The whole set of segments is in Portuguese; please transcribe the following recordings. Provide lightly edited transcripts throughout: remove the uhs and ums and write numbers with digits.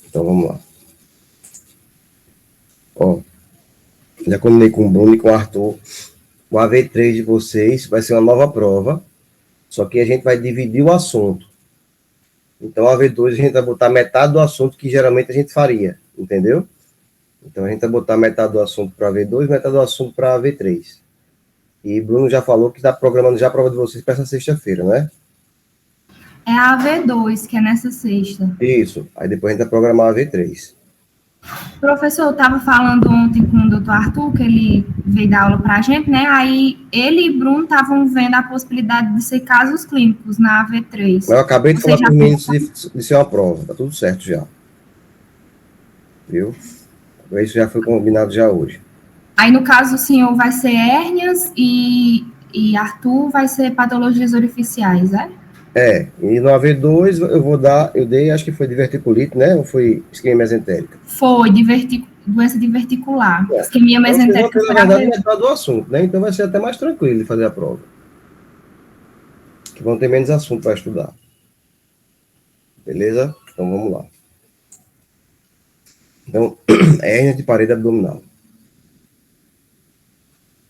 Então, vamos lá. Ó, já combinei com o Bruno e com o Arthur. O AV3 de vocês vai ser uma nova prova, só que a gente vai dividir o assunto. Então, o AV2 a gente vai botar metade do assunto que geralmente a gente faria, entendeu? Então, a gente vai botar metade do assunto para AV2, metade do assunto para AV3. E Bruno já falou que está programando já a prova de vocês para essa sexta-feira, né? É a AV2, que é nessa sexta. Isso. Aí depois a gente vai programar a AV3. Professor, eu estava falando ontem com o doutor Arthur, que ele veio dar aula para a gente, né? Aí ele e Bruno estavam vendo a possibilidade de ser casos clínicos na AV3. Mas eu acabei de falar com os meninos de ser uma prova. Tá tudo certo já. Viu? Isso já foi combinado já hoje. Aí, no caso, o senhor vai ser hérnias e Arthur vai ser patologias orificiais, é? É, e no AV2 eu dei, acho que foi diverticulite, né? Ou foi isquemia mesentérica? Foi, doença diverticular. É. Isquemia mesentérica. Então, na verdade, metade do assunto, né? Então vai ser até mais tranquilo de fazer a prova. Que vão ter menos assunto para estudar. Beleza? Então vamos lá. Então, hérnia de parede abdominal.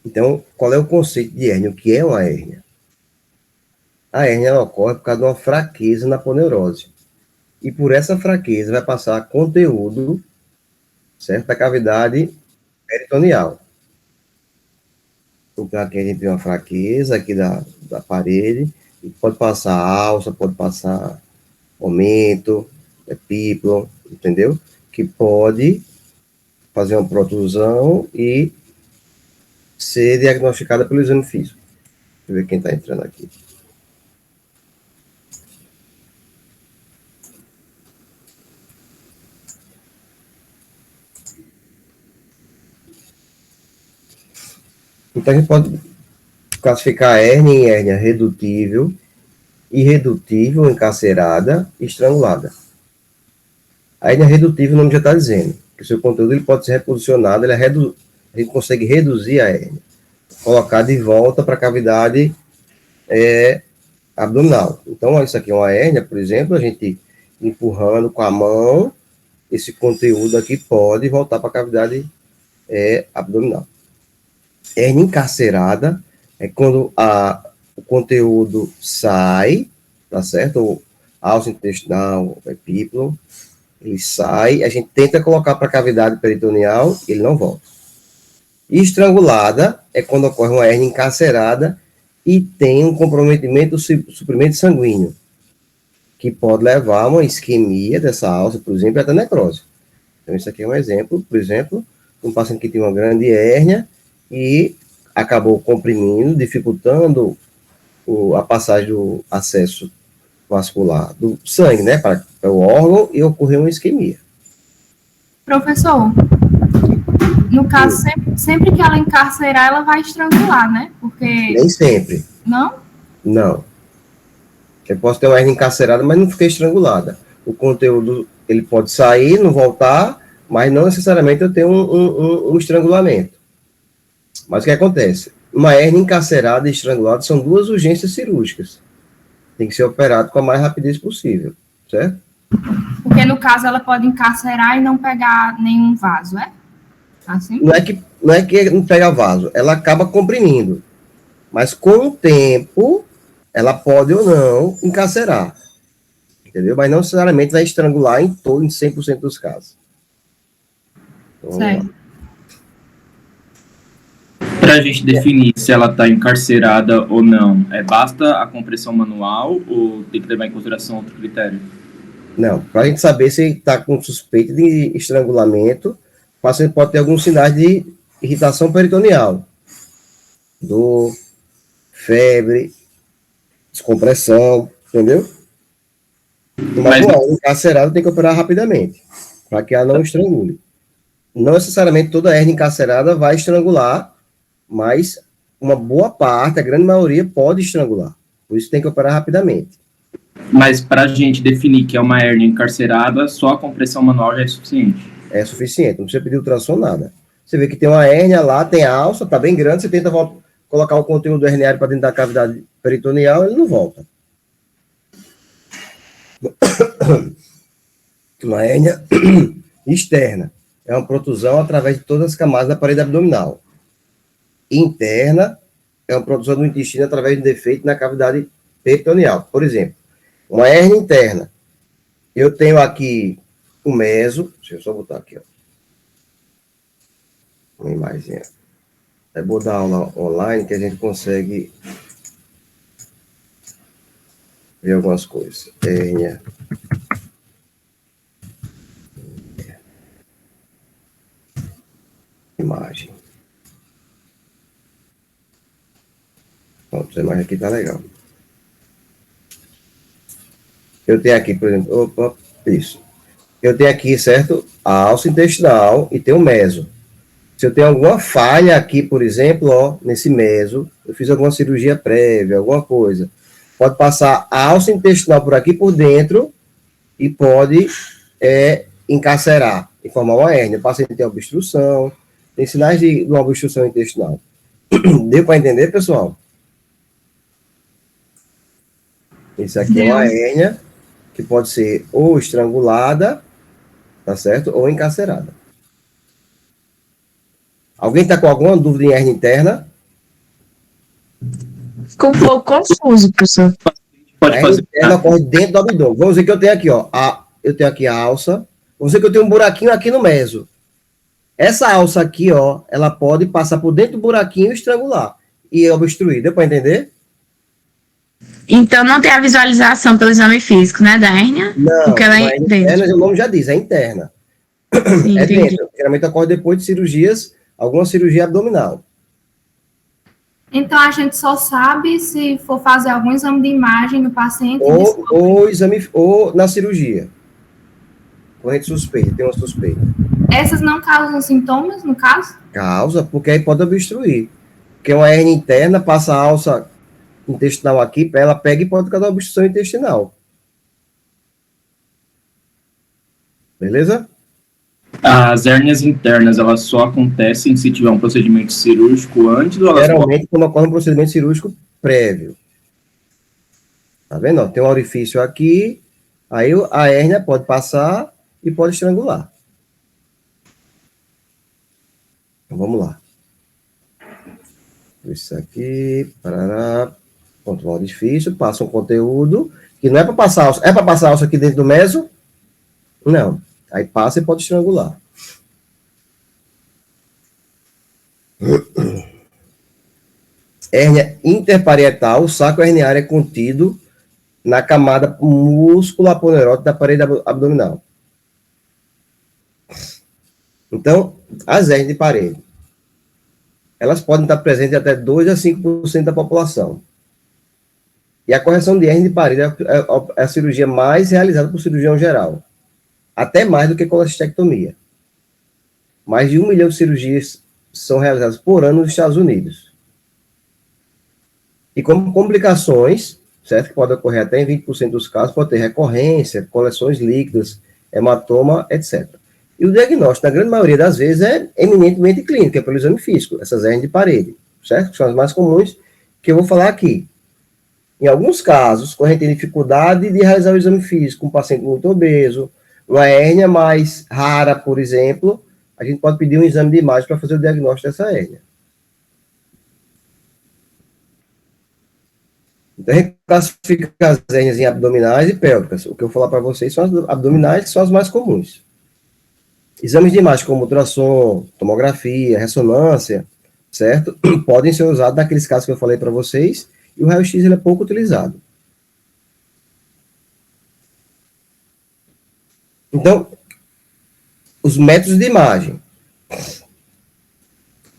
Então, qual é o conceito de hérnia? O que é uma hérnia? A hérnia ela ocorre por causa de uma fraqueza na aponeurose. E por essa fraqueza vai passar conteúdo, certo, da cavidade peritoneal. Então, aqui a gente tem uma fraqueza aqui da parede, e pode passar alça, pode passar aumento, epíplon, entendeu? Que pode fazer uma protusão e ser diagnosticada pelo exame físico. Deixa eu ver quem está entrando aqui. Então, a gente pode classificar a hérnia em hérnia redutível, irredutível, encarcerada e estrangulada. A hérnia redutível, o nome já está dizendo, que o seu conteúdo ele pode ser reposicionado, a gente consegue reduzir a hérnia, colocar de volta para a cavidade abdominal. Então, isso aqui é uma hérnia, por exemplo, a gente empurrando com a mão, esse conteúdo aqui pode voltar para a cavidade abdominal. Hérnia encarcerada é quando o conteúdo sai, tá certo? O alça intestinal, o epíplon, ele sai, a gente tenta colocar para a cavidade peritoneal, ele não volta. E estrangulada é quando ocorre uma hérnia encarcerada e tem um comprometimento do suprimento sanguíneo, que pode levar a uma isquemia dessa alça, por exemplo, e até necrose. Então, isso aqui é um exemplo, por exemplo, um paciente que tinha uma grande hérnia e acabou comprimindo, dificultando a passagem do acesso vascular do sangue, né, para o órgão, e ocorreu uma isquemia. Professor, no caso, sempre que ela encarcerar, ela vai estrangular, né? Porque... Nem sempre. Não? Não. Eu posso ter uma hérnia encarcerada, mas não fiquei estrangulada. O conteúdo, ele pode sair, não voltar, mas não necessariamente eu tenho um estrangulamento. Mas o que acontece? Uma hérnia encarcerada e estrangulada são duas urgências cirúrgicas. Tem que ser operado com a mais rapidez possível, certo? Porque, no caso, ela pode encarcerar e não pegar nenhum vaso, é? Assim? Não é que não pega vaso, ela acaba comprimindo. Mas com o tempo, ela pode ou não encarcerar. Entendeu? Mas não necessariamente vai estrangular em 100% dos casos. Então, certo. Para a gente definir se ela está encarcerada ou não, basta a compressão manual ou tem que levar em consideração outro critério? Não, para a gente saber se está com suspeita de estrangulamento, o paciente pode ter alguns sinais de irritação peritoneal, dor, febre, descompressão, entendeu? Mas não, encarcerado tem que operar rapidamente, para que ela não estrangule. Não necessariamente toda hérnia encarcerada vai estrangular, mas uma boa parte, a grande maioria, pode estrangular. Por isso tem que operar rapidamente. Mas para a gente definir que é uma hérnia encarcerada, só a compressão manual já é suficiente? É suficiente, não precisa pedir ultrassom, nada. Você vê que tem uma hérnia lá, tem a alça, está bem grande, você tenta colocar o conteúdo herniário para dentro da cavidade peritoneal, ele não volta. Uma hérnia externa é uma protusão através de todas as camadas da parede abdominal. Interna é uma protusão do intestino através de defeito na cavidade peritoneal. Por exemplo, uma hérnia interna. Eu tenho aqui o meso. Deixa eu só botar aqui, ó. Uma imagem. É bom dar aula online que a gente consegue ver algumas coisas. Hérnia. Imagem. Pronto, essa imagem aqui tá legal. Eu tenho aqui, por exemplo, opa, isso. Eu tenho aqui, certo? A alça intestinal e tem o meso. Se eu tenho alguma falha aqui, por exemplo, ó, nesse meso, eu fiz alguma cirurgia prévia, alguma coisa, pode passar a alça intestinal por aqui por dentro e pode encarcerar e formar uma hérnia. O paciente tem obstrução, tem sinais de uma obstrução intestinal. Deu para entender, pessoal? Isso aqui é uma hérnia que pode ser ou estrangulada, tá certo? Ou encarcerada. Alguém está com alguma dúvida em hérnia interna? Ficou um pouco confuso, professor. Pode fazer. A hérnia interna ocorre dentro do abdômen. Vamos dizer que eu tenho aqui, ó. Eu tenho aqui a alça. Vamos dizer que eu tenho um buraquinho aqui no meso. Essa alça aqui, ó, ela pode passar por dentro do buraquinho e estrangular. E obstruir. Deu para entender? Então não tem a visualização pelo exame físico, né, da hérnia? Não, porque ela é interna, dentro. o nome já diz, é interna. Sim, É entendi. dentro. Geralmente ocorre depois de cirurgias, alguma cirurgia abdominal. Então, a gente só sabe se for fazer algum exame de imagem no paciente. Ou na cirurgia. Corrente suspeita, tem uma suspeita. Essas não causam sintomas, no caso? Causa, porque aí pode obstruir. Porque uma hérnia interna passa a alça intestinal aqui, ela pega e pode causar obstrução intestinal. Beleza? As hérnias internas, elas só acontecem se tiver um procedimento cirúrgico antes ou elas Geralmente, quando ocorre um procedimento cirúrgico prévio. Tá vendo? Ó, tem um orifício aqui, aí a hérnia pode passar e pode estrangular. Então, vamos lá. Isso aqui, parará. Ponto um orifício, passa um conteúdo, que não é para passar alça. É para passar alça aqui dentro do meso? Não. Aí passa e pode estrangular. Hérnia interparietal, o saco herniário é contido na camada músculo-aponerótica da parede abdominal. Então, as hérnias de parede, elas podem estar presentes em até 2 a 5% da população. E a correção de hérnia de parede é a cirurgia mais realizada por cirurgião geral. Até mais do que colestectomia. Mais de 1 milhão de cirurgias são realizadas por ano nos Estados Unidos. E como complicações, certo, que pode ocorrer até em 20% dos casos, pode ter recorrência, coleções líquidas, hematoma, etc. E o diagnóstico, na grande maioria das vezes, é eminentemente clínico, é pelo exame físico, essas hérnias de parede, certo? Que são as mais comuns que eu vou falar aqui. Em alguns casos, quando a gente tem dificuldade de realizar o exame físico, um paciente muito obeso, uma hérnia mais rara, por exemplo, a gente pode pedir um exame de imagem para fazer o diagnóstico dessa hérnia. Então, a gente classifica as hérnias em abdominais e pélvicas. O que eu vou falar para vocês são as abdominais, que são as mais comuns. Exames de imagem como ultrassom, tomografia, ressonância, certo? Podem ser usados naqueles casos que eu falei para vocês, e o raio-x ele é pouco utilizado. Então, os métodos de imagem.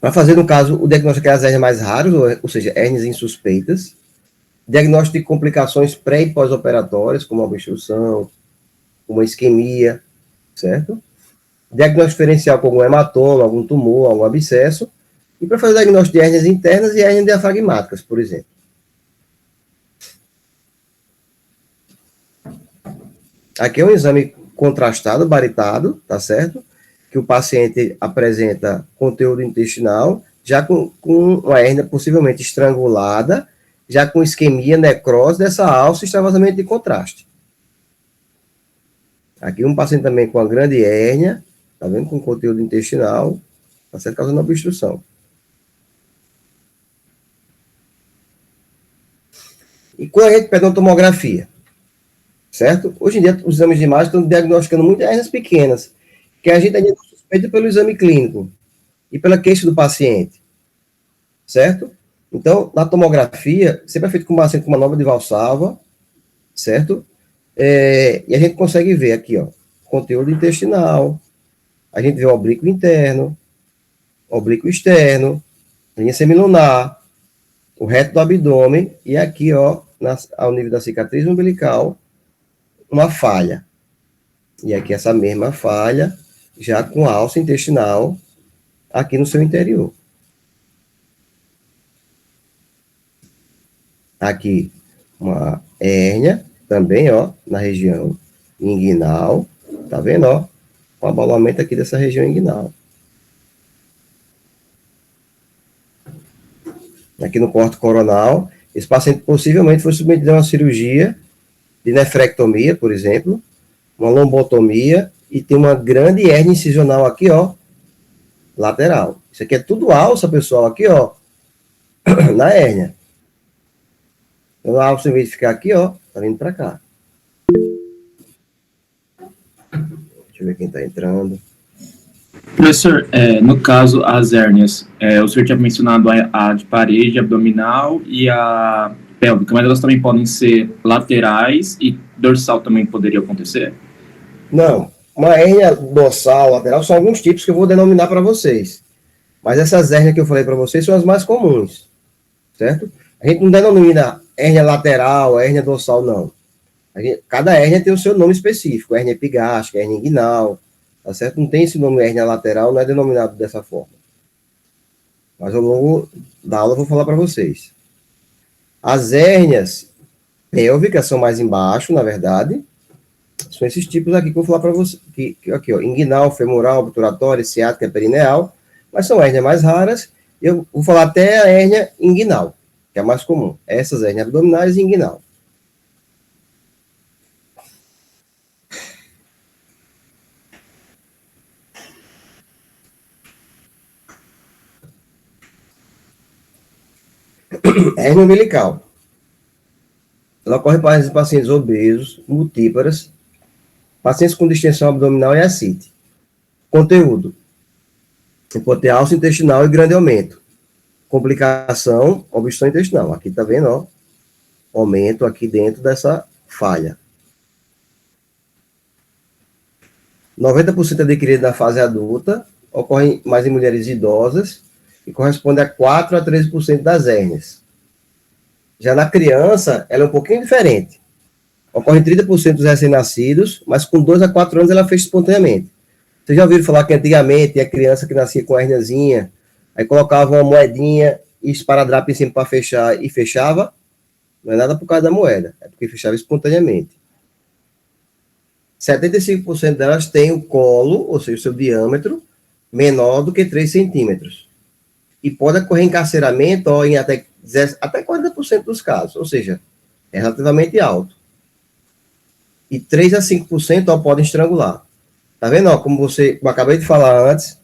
Para fazer, no caso, o diagnóstico daquelas hérnias mais raras, ou seja, hérnias insuspeitas. Diagnóstico de complicações pré- e pós-operatórias, como obstrução, uma isquemia, certo? Diagnóstico diferencial com algum hematoma, algum tumor, algum abscesso. E para fazer o diagnóstico de hérnias internas e hérnias diafragmáticas, por exemplo. Aqui é um exame contrastado, baritado, tá certo? Que o paciente apresenta conteúdo intestinal, já com uma hérnia possivelmente estrangulada, já com isquemia, necrose dessa alça e extravasamento de contraste. Aqui um paciente também com uma grande hérnia, tá vendo? Com conteúdo intestinal, tá certo? Causando obstrução. E quando a gente pede uma tomografia, certo? Hoje em dia, os exames de imagem estão diagnosticando muitas hérnias pequenas, que a gente ainda suspeita pelo exame clínico e pela queixa do paciente, certo? Então, na tomografia, sempre é feito com um paciente com manobra de Valsalva, certo? E a gente consegue ver aqui, ó, conteúdo intestinal, a gente vê o oblíquo interno, oblíquo externo, linha semilunar, o reto do abdômen, e aqui, ó, ao nível da cicatriz umbilical, uma falha. E aqui essa mesma falha, já com alça intestinal, aqui no seu interior. Aqui, uma hérnia, também, ó, na região inguinal, tá vendo, ó? Um abalamento aqui dessa região inguinal. Aqui no corte coronal, esse paciente possivelmente foi submetido a uma cirurgia de nefrectomia, por exemplo, uma lombotomia, e tem uma grande hérnia incisional aqui, ó, lateral. Isso aqui é tudo alça, pessoal, aqui, ó, na hérnia. Então, a alça, em vez de ficar aqui, ó, tá vindo para cá. Deixa eu ver quem tá entrando. Professor, no caso, as hérnias, o senhor tinha mencionado a de parede abdominal e a pélvica, mas elas também podem ser laterais e dorsal também poderia acontecer? Não, uma hérnia dorsal, lateral, são alguns tipos que eu vou denominar para vocês. Mas essas hérnias que eu falei para vocês são as mais comuns, certo? A gente não denomina hérnia lateral, hérnia dorsal, não. Cada hérnia tem o seu nome específico, hérnia epigástrica, hérnia inguinal, tá certo? Não tem esse nome hérnia lateral, não é denominado dessa forma. Mas ao longo da aula eu vou falar para vocês. As hérnias pélvicas são mais embaixo, na verdade. São esses tipos aqui que eu vou falar para vocês. Aqui, ó, inguinal, femoral, obturatória, ciática, perineal. Mas são hérnias mais raras. Eu vou falar até a hérnia inguinal, que é a mais comum. Essas hérnias abdominais e inguinal. Hérnia umbilical. Ela ocorre para pacientes obesos, multíparas, pacientes com distensão abdominal e ascite. Conteúdo: hipoteálise intestinal e grande aumento. Complicação: obstrução intestinal. Aqui tá vendo, ó, aumento aqui dentro dessa falha. 90% adquirido na fase adulta, ocorre mais em mulheres idosas e corresponde a 4 a 13% das hérnias. Já na criança, ela é um pouquinho diferente. Ocorre em 30% dos recém-nascidos, mas com 2 a 4 anos ela fecha espontaneamente. Vocês já ouviram falar que antigamente a criança que nascia com a hérniazinha, aí colocava uma moedinha e esparadrapo em cima para fechar e fechava? Não é nada por causa da moeda, é porque fechava espontaneamente. 75% delas têm o colo, ou seja, o seu diâmetro, menor do que 3 centímetros. E pode ocorrer encarceramento ó, em até 40% dos casos, ou seja, é relativamente alto. E 3 a 5% ó, podem estrangular. Tá vendo? Ó, como eu acabei de falar antes,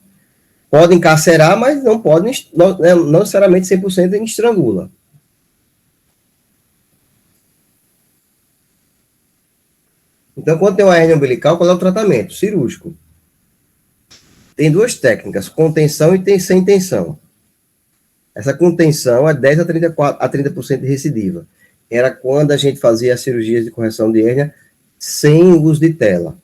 pode encarcerar, mas não pode, não necessariamente 100% estrangula. Então, quando tem uma hérnia umbilical, qual é o tratamento? Cirúrgico. Tem duas técnicas, contenção e sem tensão. Essa contenção é 10 a 30% de recidiva. Era quando a gente fazia as cirurgias de correção de hérnia sem uso de tela.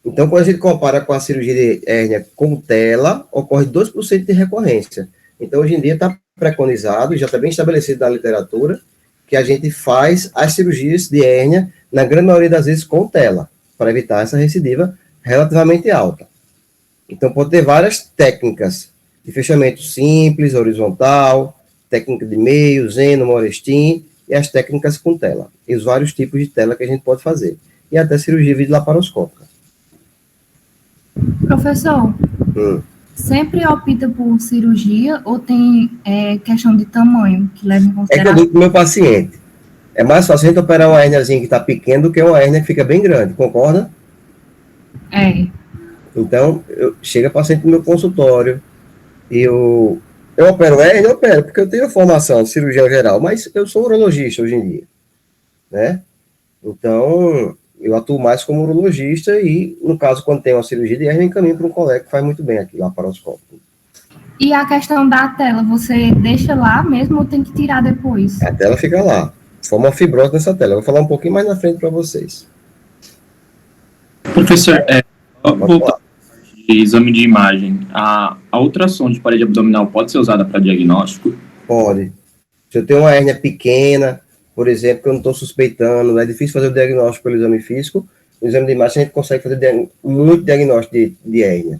Então, quando a gente compara com a cirurgia de hérnia com tela, ocorre 2% de recorrência. Então, hoje em dia está preconizado, já está bem estabelecido na literatura, que a gente faz as cirurgias de hérnia, na grande maioria das vezes, com tela, para evitar essa recidiva relativamente alta. Então, pode ter várias técnicas de fechamento simples, horizontal, técnica de meio, Zeno, Morestin, e as técnicas com tela. E os vários tipos de tela que a gente pode fazer. E até cirurgia videolaparoscópica. Professor, sempre opta por cirurgia ou tem questão de tamanho que leva em É que eu consideração? digo para o meu paciente, É mais fácil a gente operar uma hérniazinha que está pequena do que uma hérnia que fica bem grande, concorda? É. Então, chega paciente no meu consultório, e eu opero hérnia, eu opero, porque eu tenho formação de cirurgião geral, mas eu sou urologista hoje em dia, né? Então, eu atuo mais como urologista e, no caso, quando tem uma cirurgia de hérnia, eu encaminho para um colega que faz muito bem aqui, laparoscópico. E a questão da tela, você deixa lá mesmo ou tem que tirar depois? A tela fica lá, forma uma fibrose nessa tela. Eu vou falar um pouquinho mais na frente para vocês. Professor, Pode voltar falar. de exame de imagem, a ultrassom de parede abdominal pode ser usada para diagnóstico? Pode. Se eu tenho uma hérnia pequena, por exemplo, que eu não estou suspeitando, é difícil fazer o diagnóstico pelo exame físico, no exame de imagem a gente consegue fazer muito diagnóstico de hérnia,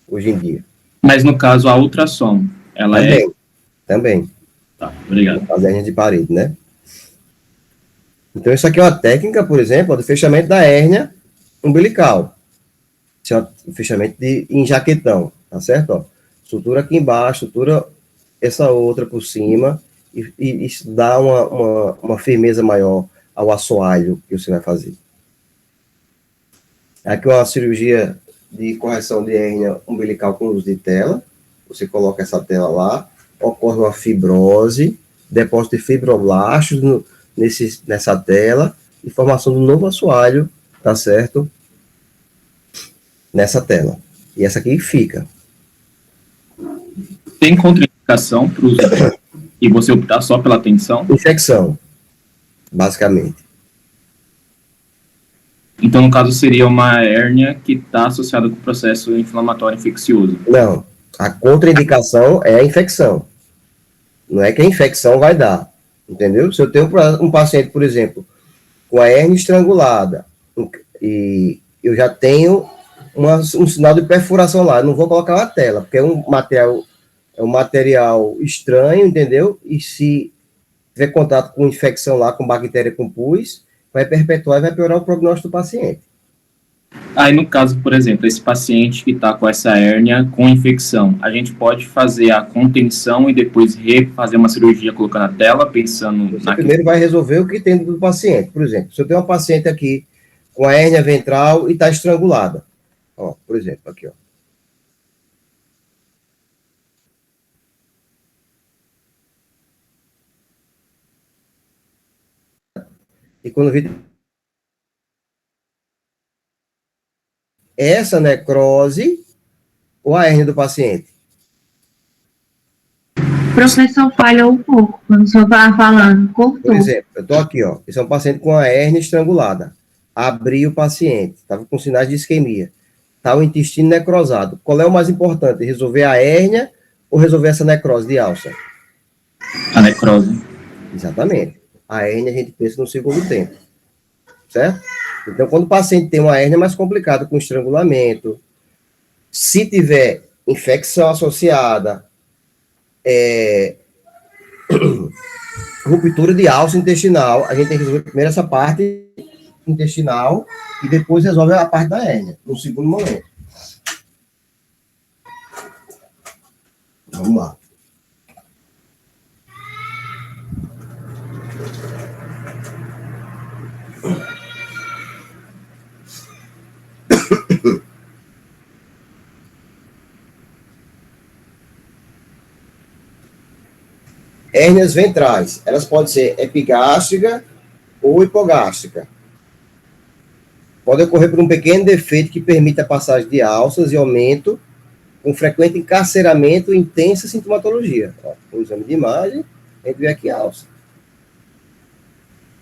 hoje em dia. Mas no caso, a ultrassom, ela Também. Tá, obrigado. As hérnias de parede, né? Então, isso aqui é uma técnica, por exemplo, do fechamento da hérnia umbilical. Isso é um fechamento em jaquetão, tá certo? Ó, sutura aqui embaixo, sutura essa outra por cima, e isso dá uma firmeza maior ao assoalho que você vai fazer. Aqui é uma cirurgia de correção de hérnia umbilical com uso de tela. Você coloca essa tela lá, ocorre uma fibrose, depósito de fibroblastos nessa tela e formação do novo assoalho, tá certo? Nessa tela. E essa aqui fica. Tem contraindicação para o uso e você optar só pela tensão? Infecção, basicamente. Então, no caso, seria uma hérnia que está associada com o processo inflamatório infeccioso. Não, a contraindicação é a infecção. Não é que a infecção vai dar, entendeu? Se eu tenho um paciente, por exemplo, com a hérnia estrangulada, e eu já tenho um sinal de perfuração lá, eu não vou colocar uma tela, porque é um material estranho, entendeu? E se tiver contato com infecção lá, com bactéria, com pus, vai perpetuar e vai piorar o prognóstico do paciente. Aí, no caso, por exemplo, esse paciente que está com essa hérnia com infecção, a gente pode fazer a contenção e depois refazer uma cirurgia colocando a tela, pensando Você primeiro vai resolver o que tem do paciente. Por exemplo, se eu tenho uma paciente aqui com a hérnia ventral e está estrangulada, ó, por exemplo, aqui, ó. E quando vi essa necrose ou a hérnia do paciente? O professor falhou um pouco quando o senhor estava falando, cortou. Por exemplo, eu estou aqui, ó. Esse é um paciente com a hérnia estrangulada. Abri o paciente, estava com sinais de isquemia. Está o intestino necrosado. Qual é o mais importante? Resolver a hérnia ou resolver essa necrose de alça? a necrose. Exatamente. A hérnia a gente pensa no segundo tempo. Certo? Então, quando o paciente tem uma hérnia mais complicada, com estrangulamento, se tiver infecção associada, ruptura de alça intestinal, a gente tem que resolver primeiro essa parte intestinal e depois resolve a parte da hérnia, no segundo momento. Vamos lá. Hérnias ventrais, elas podem ser epigástrica ou hipogástrica. Pode ocorrer por um pequeno defeito que permita a passagem de alças e aumento, com frequente encarceramento e intensa sintomatologia. Ó, com o exame de imagem, a gente vê aqui a alça.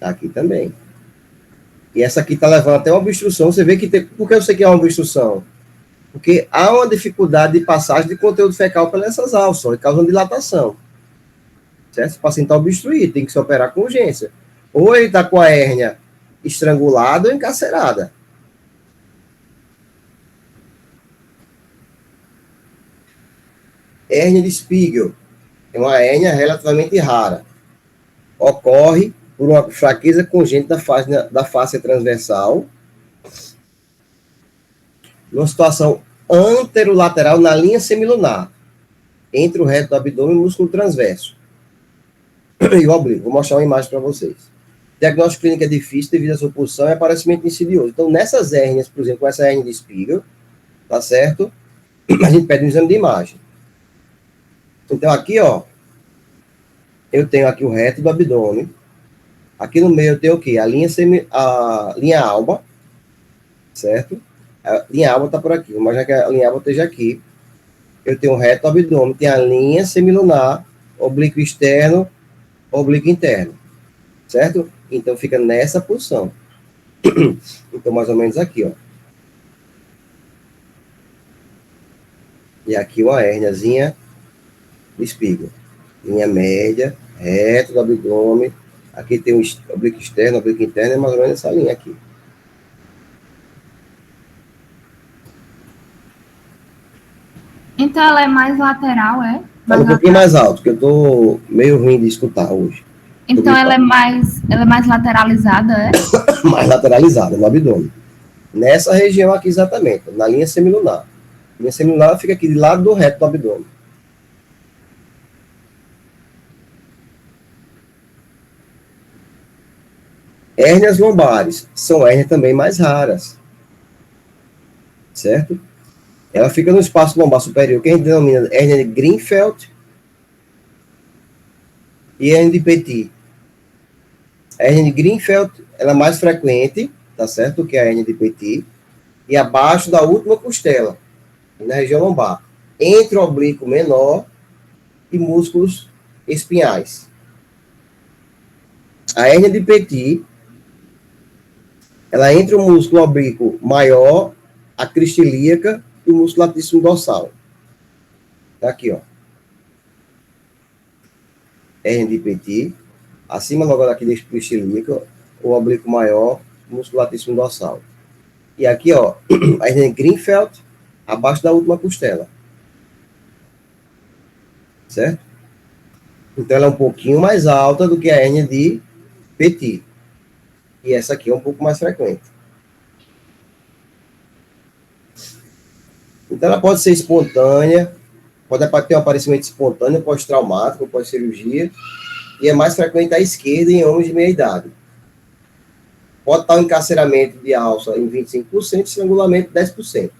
Tá aqui também. E essa aqui está levando até uma obstrução. Você vê que tem... Por que eu sei que é uma obstrução? Porque há uma dificuldade de passagem de conteúdo fecal pelas alças, que causam dilatação. Certo? O paciente está obstruído, tem que se operar com urgência. Ou ele está com a hérnia estrangulada ou encarcerada. Hérnia de Spiegel é uma hérnia relativamente rara. Ocorre por uma fraqueza congênita da face transversal, numa situação anterolateral na linha semilunar, entre o reto do abdômen e o músculo transverso. E o oblíquo. Vou mostrar uma imagem para vocês. diagnóstico clínico é difícil devido à sua posição e aparecimento insidioso. Então, nessas hérnias, por exemplo, com essa hérnia de Spiegel, tá certo? A gente pede um exame de imagem. Então, aqui, ó, eu tenho aqui o reto do abdômen. Aqui no meio eu tenho o quê? A linha alba, certo? A linha alba está por aqui. Imagina que a linha alba esteja aqui. Eu tenho o reto do abdômen, tem a linha semilunar, oblíquo externo, oblíquo interno, certo? Então, fica nessa posição. Então, mais ou menos aqui, ó. E aqui uma hérniazinha de Spiegel. Linha média, reto do abdômen. Aqui tem o oblíquo externo, oblíquo interno, é mais ou menos essa linha aqui. Então ela é mais lateral, é? Fala um pouquinho mais alto, porque eu tô meio ruim de escutar hoje. Então ela é mais lateralizada, é? Mais lateralizada no abdômen. Nessa região aqui exatamente, na linha semilunar. A linha semilunar fica aqui do lado do reto do abdômen. Hérnias lombares são hérnias também mais raras, certo? Ela fica no espaço lombar superior, que a gente denomina hérnia de Greenfeld e hérnia de Petit. A hérnia de Greenfeld, ela é mais frequente, tá certo, do que a hérnia de Petit, e abaixo da última costela, na região lombar, entre o oblíquo menor e músculos espinhais. A hérnia de Petit, ela é entre o músculo oblíquo maior, a crista ilíaca e o músculo latíssimo dorsal. Tá aqui, ó. Hérnia de Petit, acima logo daqui da crista ilíaca, o oblíquo maior, músculo latíssimo dorsal. E aqui, ó, a hérnia de Greenfeld, abaixo da última costela. Certo? Então, ela é um pouquinho mais alta do que a hérnia de Petit. E essa aqui é um pouco mais frequente. Então, ela pode ser espontânea, pode ter um aparecimento espontâneo, pós-traumático, pós-cirurgia, e é mais frequente à esquerda em homens de meia idade. Pode estar o encarceramento de alça em 25% e estrangulamento 10%.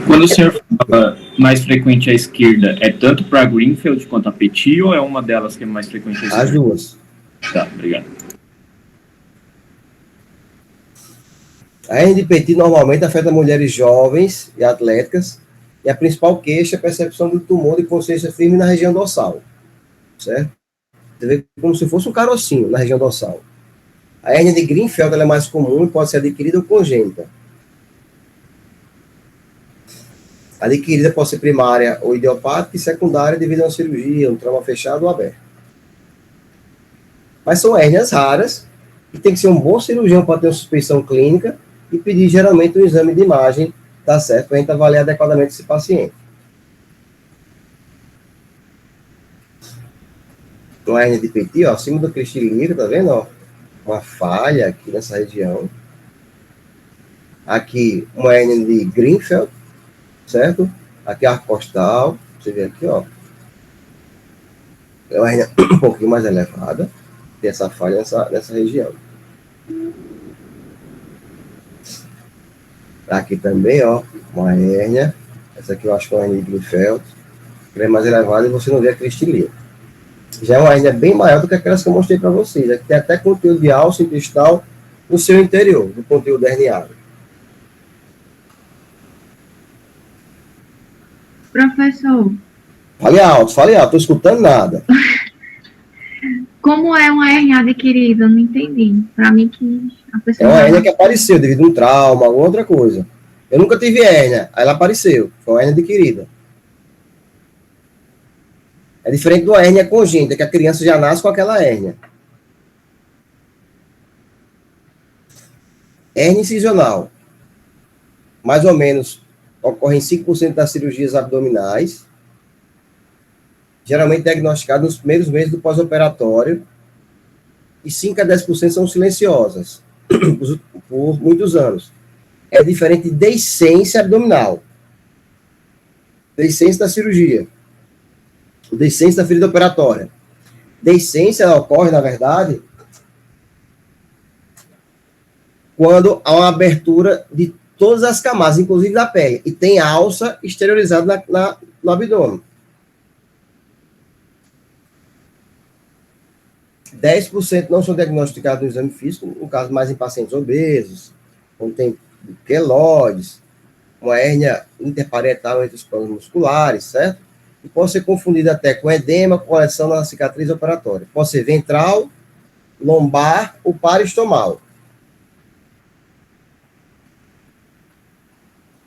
Quando o senhor fala mais frequente à esquerda, é tanto para Greenfeld quanto a Petit, ou é uma delas que é mais frequente à esquerda? As duas. Tá, obrigado. A hérnia de Petit normalmente afeta mulheres jovens e atléticas, e a principal queixa é a percepção do tumor de consciência firme na região dorsal, certo? Você vê como se fosse um carocinho na região dorsal. A hérnia de Greenfeld ela é mais comum e pode ser adquirida ou congênita. Adquirida pode ser primária ou idiopática e secundária devido a uma cirurgia, um trauma fechado ou aberto. Mas são hérnias raras e tem que ser um bom cirurgião para ter uma suspeição clínica e pedir geralmente um exame de imagem, tá certo? Para a gente avaliar adequadamente esse paciente. Uma hérnia de Petit, ó, acima do crista ilíaco, tá vendo? Ó? Uma falha aqui nessa região. Aqui, uma hérnia de Greenfeld, certo? Aqui a arco costal, você vê aqui, ó. É uma hérnia um pouquinho mais elevada, tem essa falha nessa região. Aqui também, ó, uma hérnia. Essa aqui eu acho que é uma hérnia de Greenfeld, que é mais elevada e você não vê a crista ilíaca. Já é uma hérnia bem maior do que aquelas que eu mostrei para vocês. Aqui tem até conteúdo de alça intestinal no seu interior, do conteúdo herniado. Professor, Fale alto, tô escutando nada. como é uma hérnia adquirida? Eu não entendi. Para mim que a É pessoa... uma hérnia que apareceu devido a um trauma, alguma outra coisa. Eu nunca tive hérnia, aí ela apareceu. Foi uma hérnia adquirida. É diferente de uma hérnia congênita, que a criança já nasce com aquela hérnia. Hérnia incisional. Mais ou menos, ocorre em 5% das cirurgias abdominais. Geralmente diagnosticado nos primeiros meses do pós-operatório. E 5 a 10% são silenciosas, por muitos anos. É diferente de deiscência abdominal. Deiscência da cirurgia. Deiscência da ferida operatória. Deiscência ocorre, na verdade, quando há uma abertura de todas as camadas, inclusive da pele, e tem alça exteriorizada no abdômen. 10% não são diagnosticados no exame físico, no caso mais em pacientes obesos, onde tem queloides, uma hérnia interparietal entre os planos musculares, certo? E pode ser confundida até com edema, com lesão na cicatriz operatória. Pode ser ventral, lombar ou paraestomal.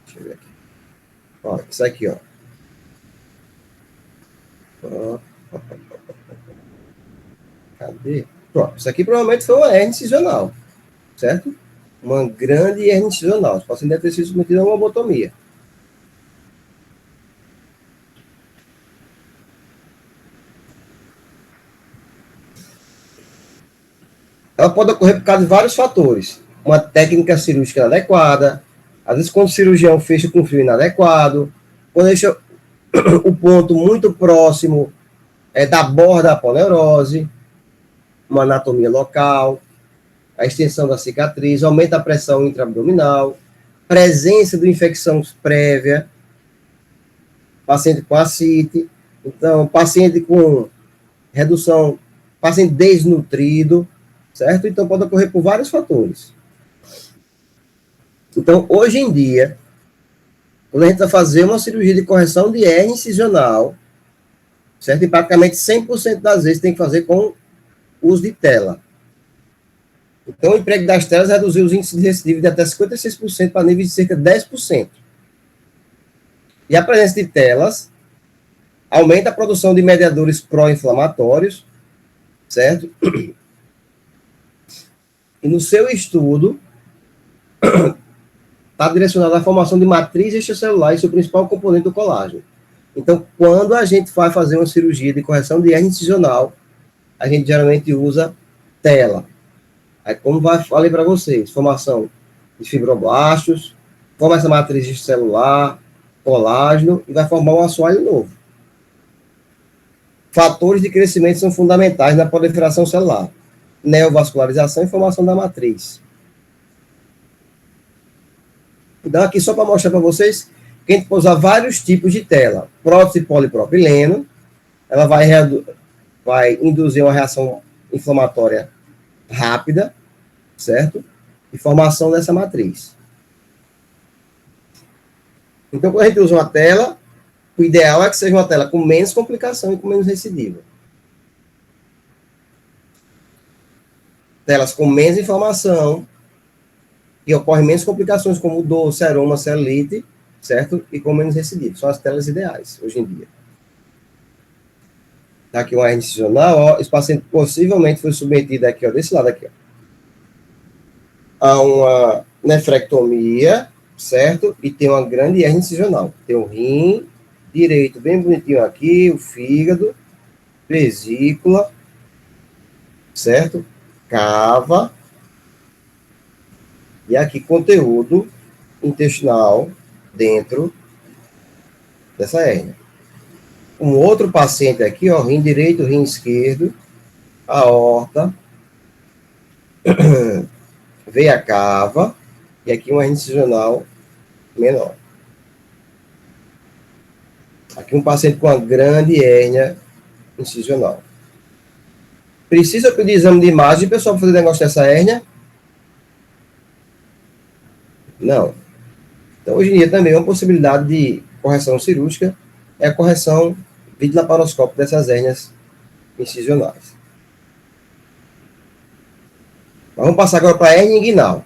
Deixa eu ver aqui. Ó, isso aqui, ó. Cadê? Pronto, isso aqui provavelmente foi uma hérnia incisional, certo? Uma grande hérnia incisional. O paciente deve ter sido submetido a uma lobotomia. Ela pode ocorrer por causa de vários fatores. Uma técnica cirúrgica inadequada, às vezes quando o cirurgião fecha com fio inadequado, quando deixa o ponto muito próximo da borda da aponeurose, uma anatomia local, a extensão da cicatriz, aumenta a pressão intraabdominal, presença de infecção prévia, paciente com ascite, então, paciente com redução, paciente desnutrido, certo? Então, pode ocorrer por vários fatores. Então, hoje em dia, quando a gente vai fazer uma cirurgia de correção de hérnia incisional, certo? E praticamente 100% das vezes tem que fazer com uso de tela. Então, o emprego das telas reduziu os índices de recidiva de até 56% para níveis de cerca de 10%. E a presença de telas aumenta a produção de mediadores pró-inflamatórios, certo? E no seu estudo, está direcionado à formação de matriz extracelular e seu principal componente do colágeno. Então, quando a gente vai fazer uma cirurgia de correção de hérnia incisional, a gente geralmente usa tela. Aí, como falei para vocês, formação de fibroblastos, forma essa matriz extracelular, colágeno, e vai formar um assoalho novo. Fatores de crescimento são fundamentais na proliferação celular. Neovascularização e formação da matriz. Então, aqui só para mostrar para vocês que a gente pode usar vários tipos de tela. Prótese polipropileno, ela vai induzir uma reação inflamatória rápida, certo? E formação dessa matriz. Então, quando a gente usa uma tela, o ideal é que seja uma tela com menos complicação e com menos recidiva. Telas com menos inflamação, e ocorrem menos complicações como dor, seroma, celulite, certo? E com menos recidiva. São as telas ideais, hoje em dia. Tá aqui uma hérnia incisional, ó. Esse paciente possivelmente foi submetido aqui, ó, desse lado aqui, ó, a uma nefrectomia, certo? E tem uma grande hérnia incisional. Tem o rim direito bem bonitinho aqui, o fígado, vesícula, certo? Cava. E aqui conteúdo intestinal dentro dessa hérnia. Um outro paciente aqui, ó, rim direito, rim esquerdo, aorta, veia cava, e aqui uma hérnia incisional menor. Aqui um paciente com uma grande hérnia incisional. Precisa pedir exame de imagem, pessoal, para fazer negócio dessa hérnia? Não. Então, hoje em dia, também uma possibilidade de correção cirúrgica é a correção videolaparoscópica dessas hérnias incisionais. Vamos passar agora para a hérnia inguinal.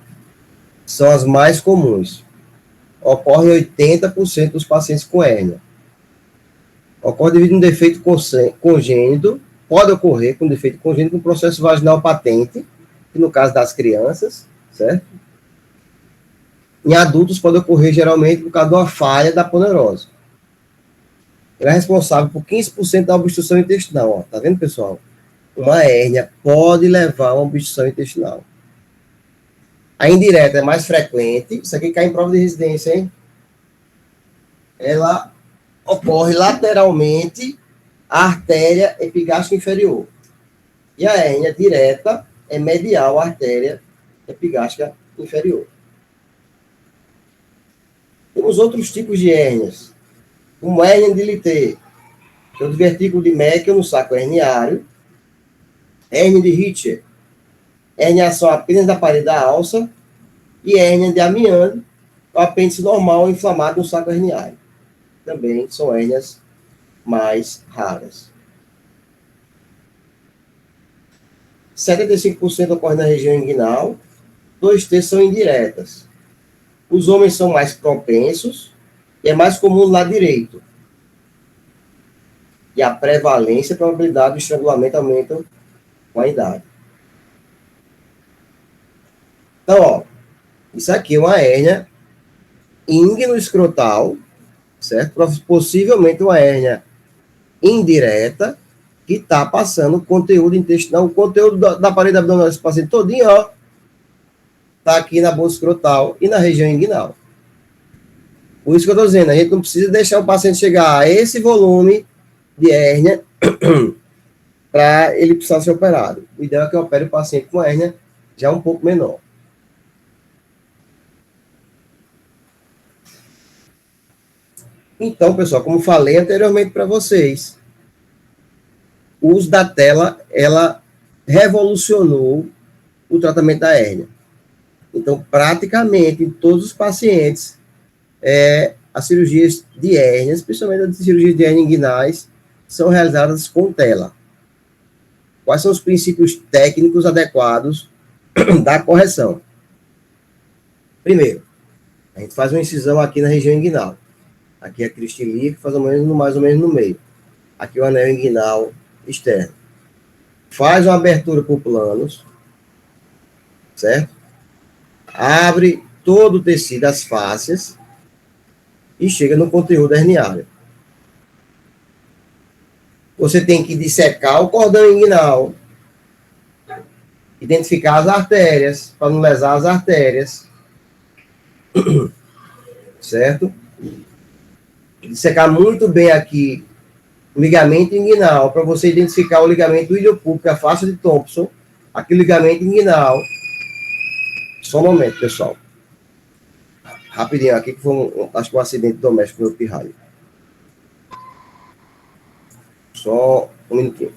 São as mais comuns. Ocorre em 80% dos pacientes com hérnia. Ocorre devido a um defeito congênito, pode ocorrer com defeito congênito, com processo vaginal patente, que no caso das crianças, certo? Em adultos pode ocorrer geralmente por causa de uma falha da aponeurose. Ele é responsável por 15% da obstrução intestinal. Ó. Tá vendo, pessoal? Uma hérnia pode levar a uma obstrução intestinal. A indireta é mais frequente. Isso aqui cai em prova de residência, hein? Ela ocorre lateralmente à artéria epigástrica inferior. E a hérnia direta é medial à artéria epigástrica inferior. Temos outros tipos de hérnias, como hérnia de Litté, que é o divertículo de Meckel no saco herniário, hérnia de Richter, herniação apenas da parede da alça, e hérnia de Amiande, o apêndice normal inflamado no saco herniário. Também são hérnias mais raras. 75% ocorre na região inguinal, 2/3 são indiretas. Os homens são mais propensos e é mais comum no lado direito. E a prevalência e a probabilidade do estrangulamento aumentam com a idade. Então, ó, isso aqui é uma hérnia íngüino-escrotal, certo? Possivelmente uma hérnia indireta que está passando conteúdo intestinal, o conteúdo da parede abdominal desse paciente todinho, ó, está aqui na bolsa escrotal e na região inguinal. Por isso que eu estou dizendo, a gente não precisa deixar o paciente chegar a esse volume de hérnia para ele precisar ser operado. O ideal é que eu opere o paciente com hérnia já um pouco menor. Então, pessoal, como falei anteriormente para vocês, o uso da tela, ela revolucionou o tratamento da hérnia. Então, praticamente, em todos os pacientes, as cirurgias de hérnias, principalmente as cirurgias de hérnia inguinais, são realizadas com tela. Quais são os princípios técnicos adequados da correção? Primeiro, a gente faz uma incisão aqui na região inguinal. Aqui é a crista ilíaca, faz mais ou menos no meio. Aqui o anel inguinal externo. Faz uma abertura por planos, certo? Abre todo o tecido, as fáscias, e chega no conteúdo herniário. Você tem que dissecar o cordão inguinal, identificar as artérias, para não lesar as artérias, certo? Dissecar muito bem aqui o ligamento inguinal, para você identificar o ligamento iliopúbico, a face de Thompson, aqui o ligamento inguinal. Só um momento, pessoal. Rapidinho aqui, que foi acho que um acidente doméstico no meu pirralho. Só um minutinho.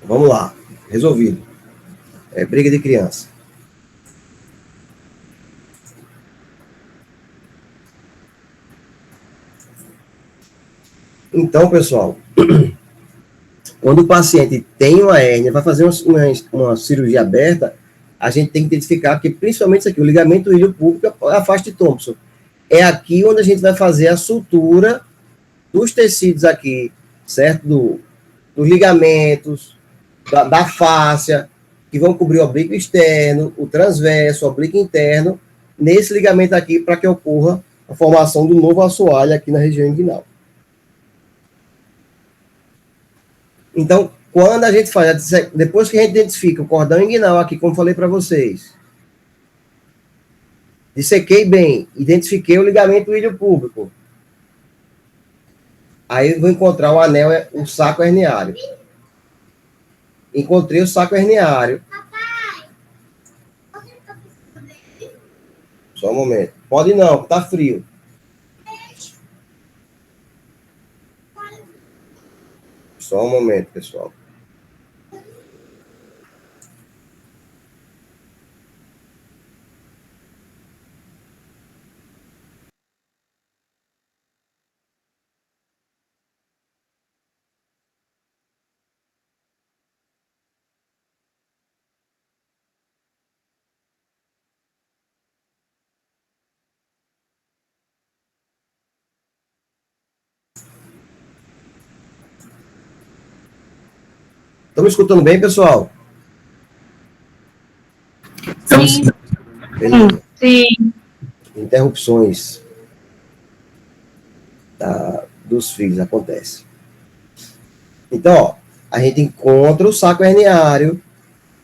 Vamos lá. Resolvido. Briga de criança. Então, pessoal, quando o paciente tem uma hérnia, vai fazer uma cirurgia aberta, a gente tem que identificar que, principalmente isso aqui, o ligamento iliopúbico, a face de Thompson. É aqui onde a gente vai fazer a sutura dos tecidos aqui, certo? Dos ligamentos, da fáscia, que vão cobrir o oblíquo externo, o transverso, o oblíquo interno, nesse ligamento aqui, para que ocorra a formação do novo assoalho aqui na região inguinal. Então, quando a gente faz, depois que a gente identifica o cordão inguinal aqui, como falei para vocês, dissequei bem, identifiquei o ligamento iliopúbico, aí eu vou encontrar o anel, o saco herniário. Encontrei o saco herniário. Só um momento. Pode não, tá frio. Só um momento, pessoal. Estão me escutando bem, pessoal? Sim, Beleza. sim. Interrupções dos filhos acontecem. Então, ó, a gente encontra o saco herniário,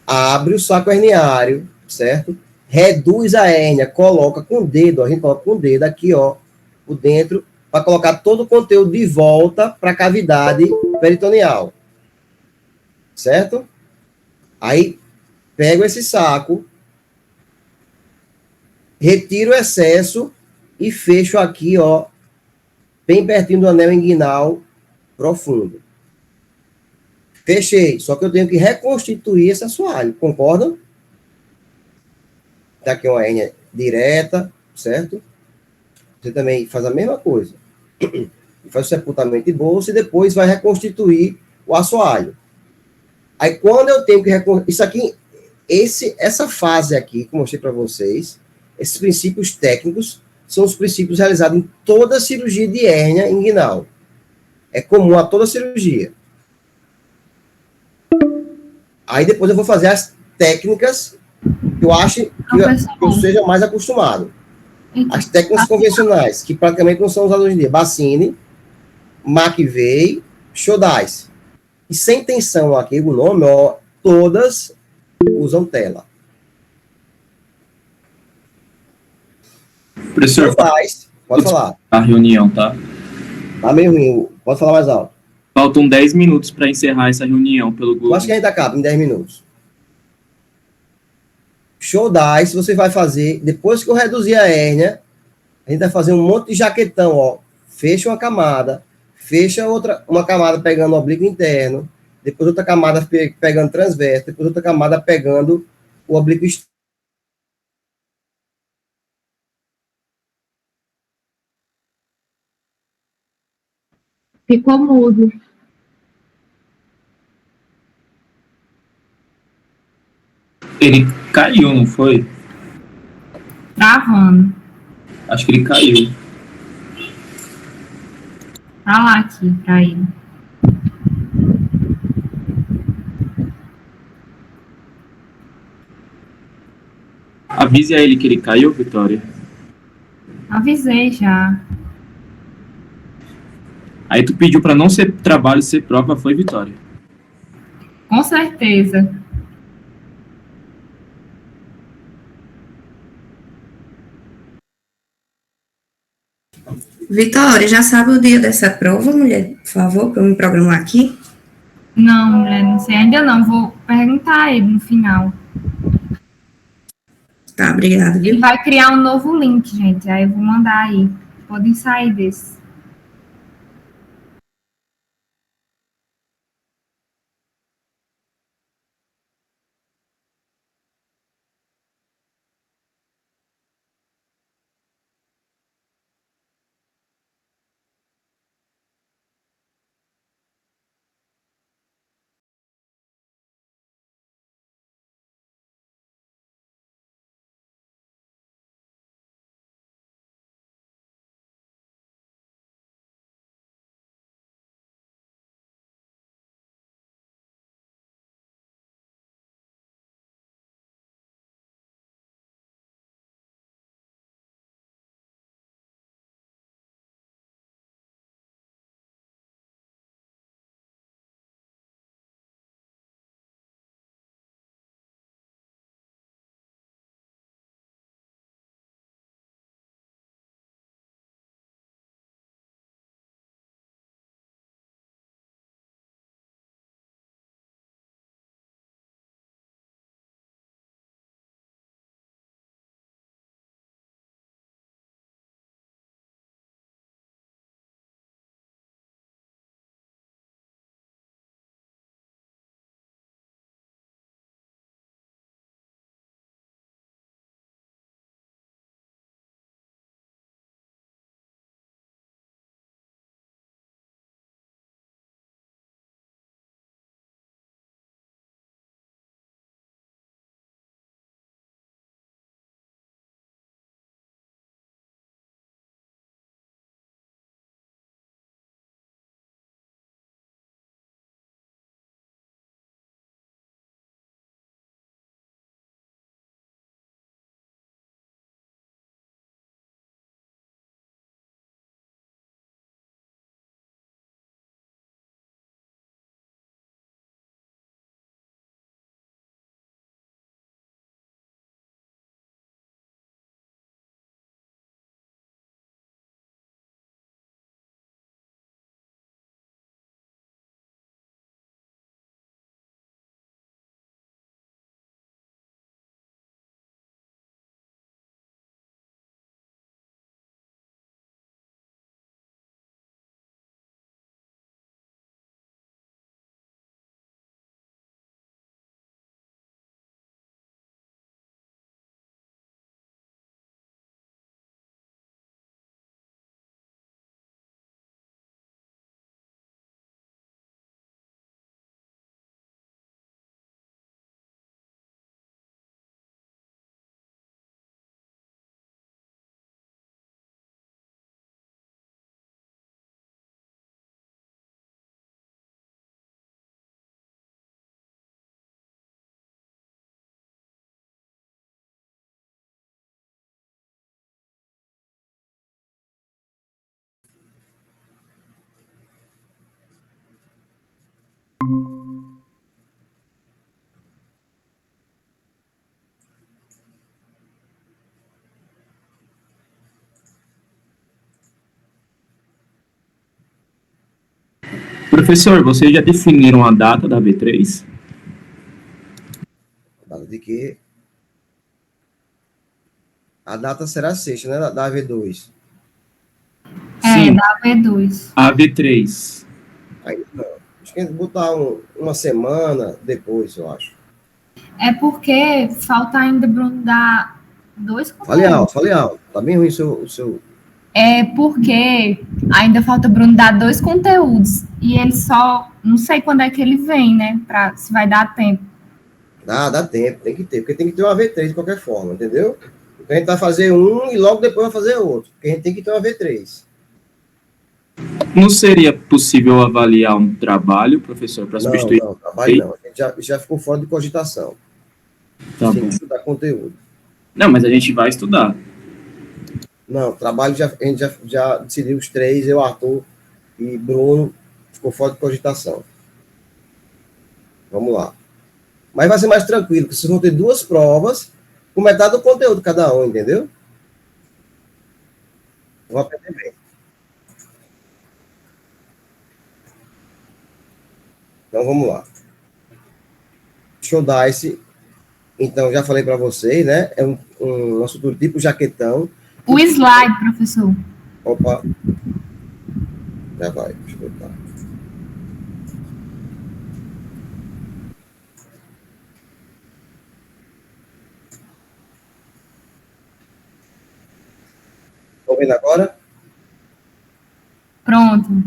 abre o saco herniário, certo? Reduz a hérnia, coloca com o dedo, a gente coloca com o dedo aqui, ó, por dentro, para colocar todo o conteúdo de volta para a cavidade peritoneal, certo? Aí, pego esse saco, retiro o excesso e fecho aqui, ó, bem pertinho do anel inguinal profundo. Fechei, só que eu tenho que reconstituir esse assoalho, concordam? Tá aqui uma hérnia direta, certo? Você também faz a mesma coisa. Faz o sepultamento de bolsa e depois vai reconstituir o assoalho. Aí quando eu tenho que reconstruir, isso aqui, essa fase aqui que eu mostrei para vocês, esses princípios técnicos são os princípios realizados em toda cirurgia de hérnia inguinal. É comum a toda cirurgia. Aí depois eu vou fazer as técnicas que eu acho que eu seja mais acostumado. As técnicas convencionais, que praticamente não são usadas hoje em dia. Bassini, McVeigh, Shodice. E sem tensão aqui, o nome, ó, todas usam tela. Professor, Shodice, pode falar. a reunião, tá? Tá meio ruim, pode falar mais alto. Faltam 10 minutos para encerrar essa reunião pelo Eu acho que Google. a gente acaba em 10 minutos. Shodice, você vai fazer, depois que eu reduzir a hérnia, a gente vai fazer um monte de jaquetão, ó. Fecha uma camada, fecha outra, uma camada pegando o oblíquo interno, depois outra camada pegando transverso, depois outra camada pegando o oblíquo externo. Ficou mudo. Ele caiu, não foi? Travando. Acho que ele caiu. Tá lá aqui pra ele. Avise a ele que ele caiu, Vitória. Avisei já. Aí tu pediu para não ser trabalho, ser prova, foi Vitória. Com certeza. Vitória, já sabe o dia dessa prova, mulher? Por favor, para eu me programar aqui. Não, mulher, não sei ainda não. Vou perguntar a ele no final. Tá, obrigada, viu? Ele vai criar um novo link, gente. Aí eu vou mandar aí. Podem sair desse. Professor, vocês já definiram a data da V3? Data de que a data será sexta, né? Da V2. Sim, da V2. a V3. Ainda não. Acho que a gente botar uma semana depois, eu acho. É porque falta ainda, Bruno, dar 2 Fale conteúdos. alto, fale alto. Tá bem ruim o seu. É porque ainda falta, Bruno, dar 2 conteúdos. E ele só. Não sei quando é que ele vem, né? Se vai dar tempo. Dá tempo, tem que ter, porque tem que ter uma V3 de qualquer forma, entendeu? Então a gente vai fazer um e logo depois vai fazer outro, porque a gente tem que ter uma V3. Não seria possível avaliar um trabalho, professor, para Não, substituir? não, trabalho não. A gente já ficou fora de cogitação. Tá Tem bom. que estudar conteúdo. Não, mas a gente vai estudar. Não, trabalho a gente já decidiu os três, eu, Arthur e Bruno, ficou fora de cogitação. Vamos lá. Mas vai ser mais tranquilo, porque vocês vão ter 2 provas com metade do conteúdo cada um, entendeu? Vou aprender bem. Então vamos lá. Show Dice. Então, já falei para vocês, né? É um nosso do tipo jaquetão. O slide, professor. Opa. Já vai. Deixa eu botar. Estão vendo agora? Pronto.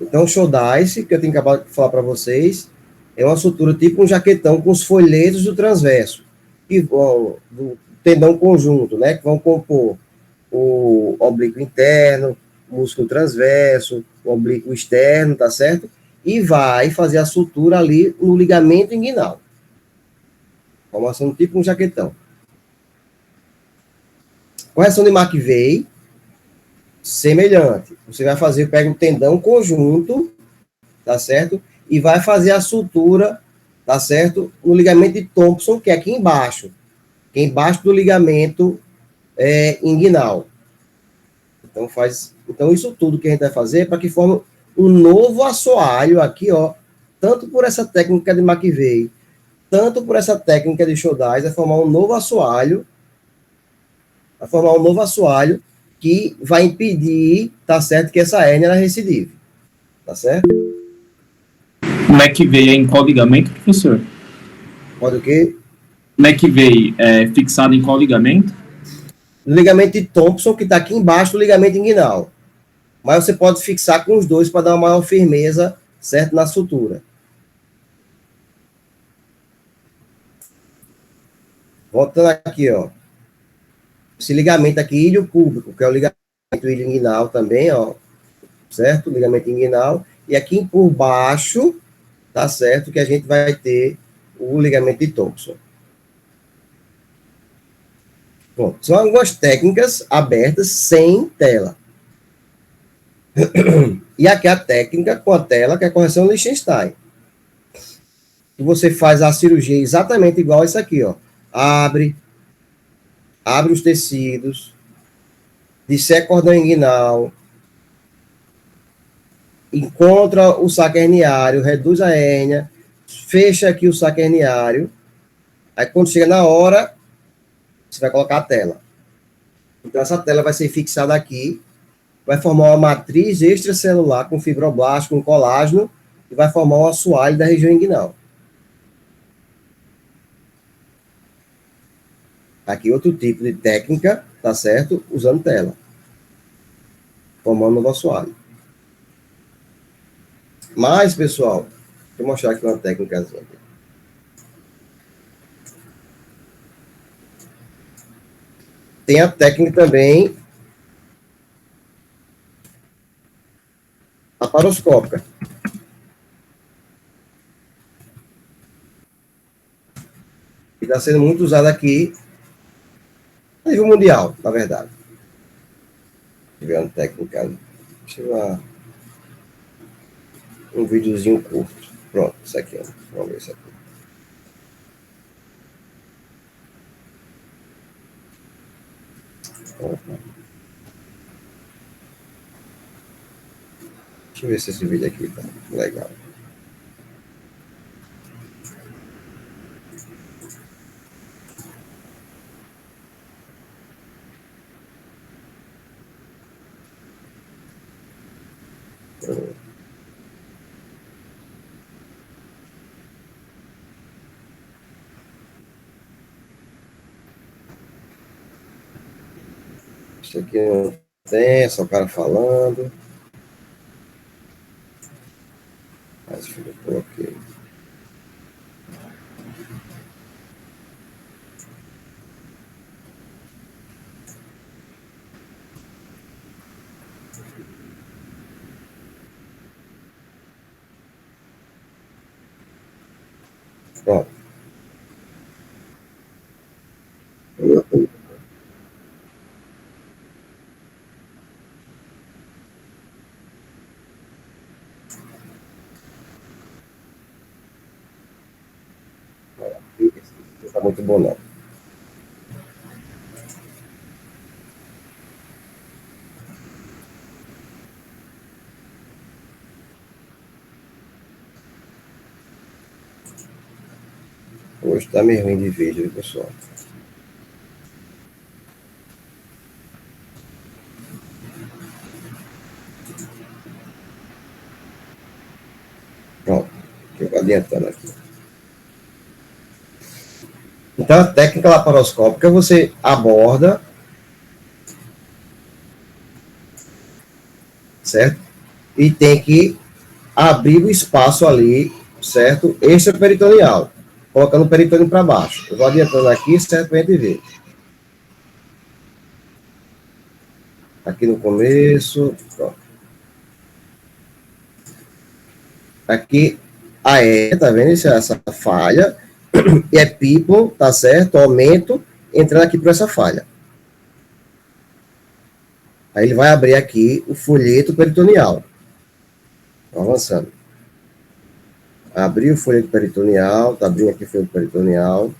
Então, o Show Dice, que eu tenho acabado de falar para vocês, é uma estrutura tipo um jaquetão com os folhetos do transverso, que vão do tendão conjunto, né? Que vão compor o oblíquo interno, o músculo transverso, o oblíquo externo, tá certo? E vai fazer a sutura ali no ligamento inguinal. Formação tipo um jaquetão. Correção de McVeigh, semelhante. Você vai fazer, pega o tendão conjunto, tá certo? E vai fazer a sutura, tá certo? No ligamento de Thompson, que é aqui embaixo. Que é embaixo do ligamento inguinal. Então, isso tudo que a gente vai fazer é para que forme um novo assoalho aqui, ó. Tanto por essa técnica de McVeigh, tanto por essa técnica de Chodais, vai formar um novo assoalho. Vai formar um novo assoalho que vai impedir, tá certo, que essa hérnia ela recidive. Tá certo? Como é que veio em qual ligamento, professor? Pode o quê? Como é que veio fixado em qual ligamento? No ligamento de Thompson, que está aqui embaixo do ligamento inguinal. Mas você pode fixar com os dois para dar uma maior firmeza, certo, na sutura. Voltando aqui, ó. Esse ligamento aqui, ilho púbico, que é o ligamento ilho inguinal também, ó. Certo? Ligamento inguinal. E aqui por baixo, tá certo, que a gente vai ter o ligamento de Thompson. Bom, são algumas técnicas abertas sem tela. E aqui a técnica com a tela, que é a correção Liechtenstein. E você faz a cirurgia exatamente igual a isso aqui, ó. Abre os tecidos, disseca o cordão inguinal, encontra o saco herniário, reduz a hérnia, fecha aqui o saco herniário. Aí quando chega na hora, você vai colocar a tela. Então essa tela vai ser fixada aqui, vai formar uma matriz extracelular com fibroblasto, com colágeno, e vai formar um assoalho da região inguinal. Aqui outro tipo de técnica, tá certo? Usando tela. Formando um novo assoalho. Mas, pessoal, deixa eu mostrar aqui uma técnica. Tem a técnica também laparoscópica. Que está sendo muito usada aqui a nível mundial, na verdade. Deixa eu ver uma técnica. Deixa eu ver um videozinho curto. Pronto, isso aqui. Ó. Vamos ver isso aqui. Opa. Deixa eu ver se esse vídeo aqui tá legal. Isso aqui não tem, é só o cara falando. Mas eu coloquei. Pronto. Não tá muito bom, não. Hoje tá meio ruim de vídeo, pessoal. Pronto. Eu vou adiantando aqui. Então, a técnica laparoscópica, você aborda, certo? E tem que abrir o espaço ali, certo? Extraperitoneal, colocando o peritônio para baixo. Eu vou adiantando aqui, certo? Para a gente ver. Aqui no começo, pronto. Aqui, a hérnia, tá vendo? Isso é essa falha. E é people, tá certo? Aumento, entrando aqui por essa falha. Aí ele vai abrir aqui o folheto peritoneal. Avançando. Abriu o folheto peritoneal, tá abrindo aqui o folheto peritoneal.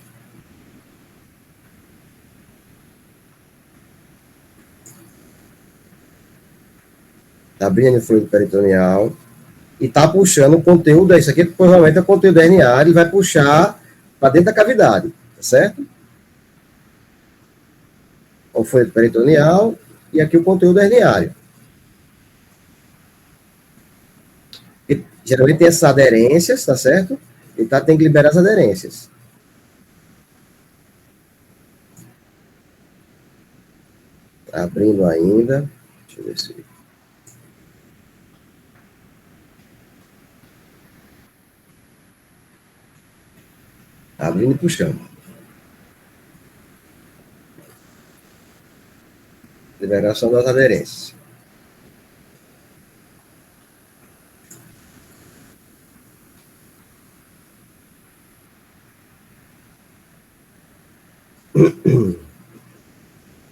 Tá abrindo o folheto peritoneal. E tá puxando o conteúdo, isso aqui provavelmente é o conteúdo herniário, e vai puxar para dentro da cavidade, tá certo? O folheto peritoneal e aqui o conteúdo herniário. E, geralmente tem essas aderências, tá certo? E tem que liberar as aderências. Tá abrindo ainda. Deixa eu ver se... Tá abrindo e puxando. Liberação das aderências.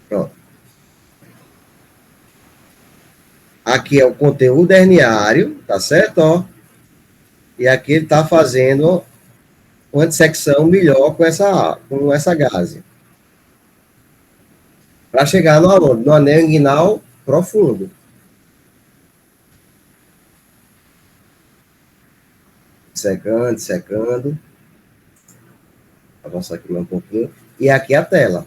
Pronto. Aqui é o conteúdo herniário, tá certo? Ó. E aqui ele está fazendo uma dissecção melhor com essa gase. Para chegar no anel inguinal profundo. Secando, secando. Avançar aqui mais um pouquinho. E aqui a tela.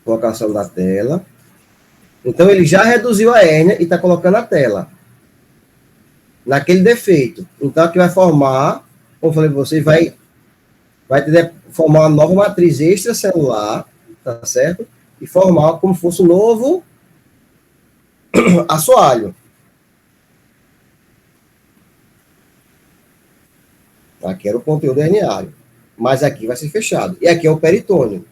Colocação da tela. Então, ele já reduziu a hérnia e está colocando a tela. Naquele defeito. Então, aqui vai formar, como eu falei para vocês, vai formar uma nova matriz extracelular, tá certo? E formar como se fosse um novo assoalho. Aqui era o conteúdo herniário. Mas aqui vai ser fechado. E aqui é o peritônio.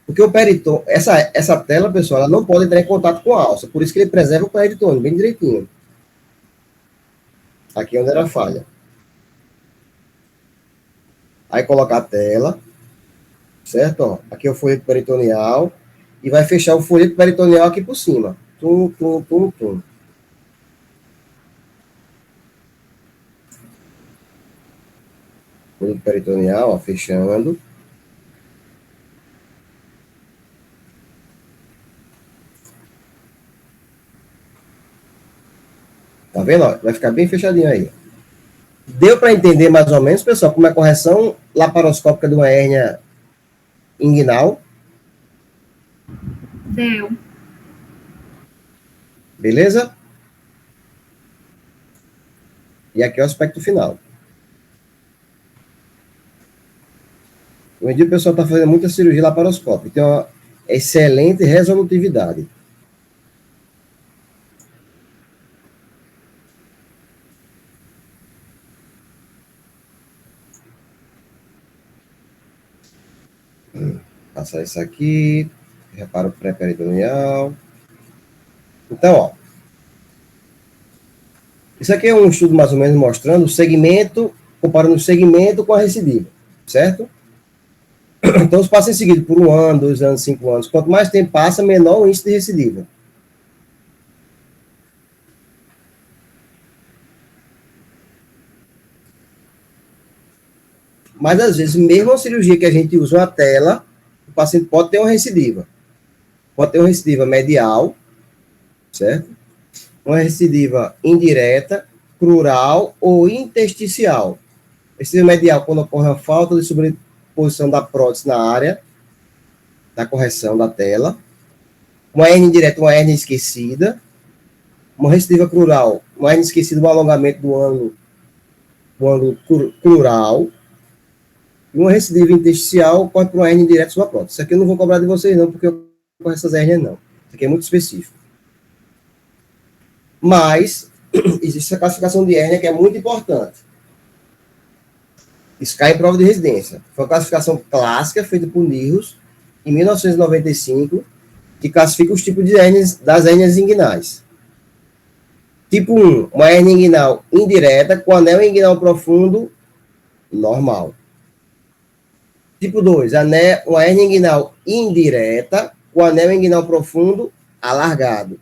Porque o peritônio, essa tela, pessoal, ela não pode entrar em contato com a alça. Por isso que ele preserva o peritônio, bem direitinho. Aqui é onde era a falha. Aí coloca a tela, certo? Ó, aqui é o folheto peritoneal. E vai fechar o folheto peritoneal aqui por cima. Tum, tum, tum, tum. Folheto peritoneal, ó, fechando. vendo? Ó, vai ficar bem fechadinho aí. Deu para entender mais ou menos, pessoal, como é a correção laparoscópica de uma hérnia inguinal? Deu. Beleza? E aqui é o aspecto final. Hoje em dia o pessoal está fazendo muita cirurgia laparoscópica, tem uma excelente resolutividade. Passar isso aqui, reparo pré-peritoneal. Então, ó, isso aqui é um estudo mais ou menos mostrando o segmento, comparando o segmento com a recidiva, certo? Então, os pacientes seguidos por 1 ano, 2 anos, 5 anos, quanto mais tempo passa, menor o índice de recidiva. Mas, às vezes, mesmo a cirurgia que a gente usa uma tela, o paciente pode ter uma recidiva. Pode ter uma recidiva medial, certo? Uma recidiva indireta, crural ou intersticial. Recidiva medial, quando ocorre a falta de sobreposição da prótese na área da correção da tela. Uma hérnia indireta, uma hérnia esquecida. Uma recidiva crural, uma hérnia esquecida, um alongamento do ângulo crural. E uma recidiva intersticial ocorre por uma hérnia indireta sobre a prótese. Isso aqui eu não vou cobrar de vocês, não, porque eu com essas hérnias, não. Isso aqui é muito específico. Mas, existe essa classificação de hérnia que é muito importante. Isso cai em prova de residência. Foi uma classificação clássica feita por Nihus, em 1995, que classifica os tipos de hérnias, das hérnias inguinais. Tipo 1, uma hérnia inguinal indireta com anel inguinal profundo normal. Tipo 2, uma hérnia inguinal indireta com anel inguinal profundo alargado.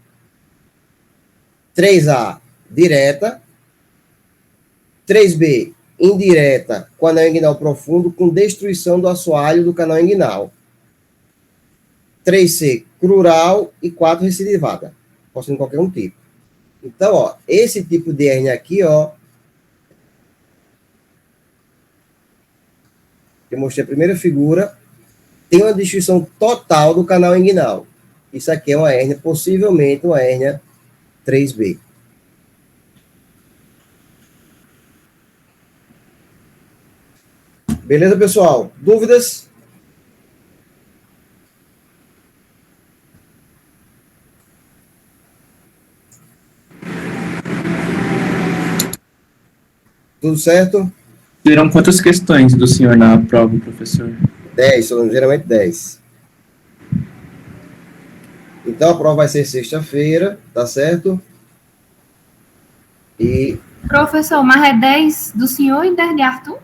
3A, direta. 3B, indireta com anel inguinal profundo com destruição do assoalho do canal inguinal. 3C, crural e 4, recidivada. Pode ser de qualquer um tipo. Então, ó, esse tipo de hérnia aqui, ó, eu mostrei a primeira figura, tem uma destruição total do canal inguinal. Isso aqui é uma hérnia, possivelmente uma hérnia 3B. Beleza, pessoal? Dúvidas? Tudo certo? Terão quantas questões do senhor na prova, professor? 10, são geralmente 10. Então, a prova vai ser sexta-feira, tá certo? E... Professor, mas é 10 do senhor e 10 de Arthur?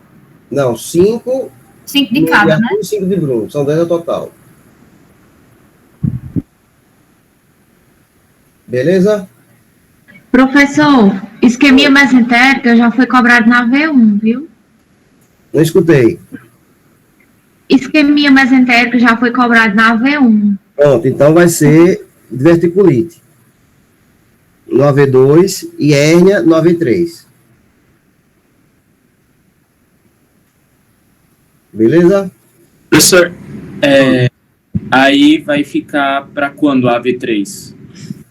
Não, 5... 5 de cada, né? 5 de Bruno, são 10 no total. Beleza? Professor, isquemia mesentérica já foi cobrado na V1, viu? Não escutei. Isquemia mesentérica já foi cobrado na V1. Pronto, então vai ser diverticulite no AV2 e hérnia no AV3. Beleza? Professor, aí vai ficar para quando a AV3?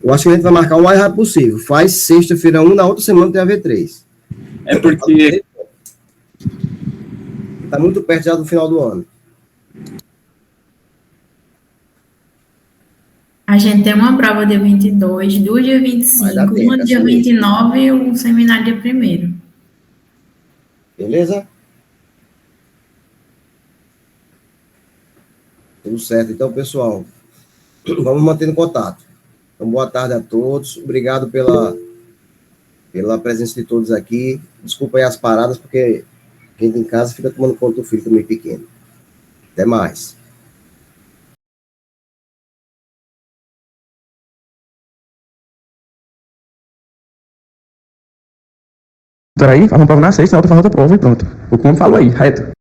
Eu acho que a gente vai marcar o mais rápido possível. Faz sexta-feira 1, na outra semana tem AV3. É porque... Está muito perto já do final do ano. A gente tem uma prova dia 22, duas dia 25, uma dia 29 e o seminário dia 1º. Beleza? Tudo certo. Então, pessoal, vamos mantendo contato. Então, boa tarde a todos. Obrigado pela presença de todos aqui. Desculpa aí as paradas, porque quem tem em casa fica tomando conta do filho também pequeno. Até mais. Peraí, faz uma prova na sexta, na outra faz outra prova e pronto. O como falou aí, reto.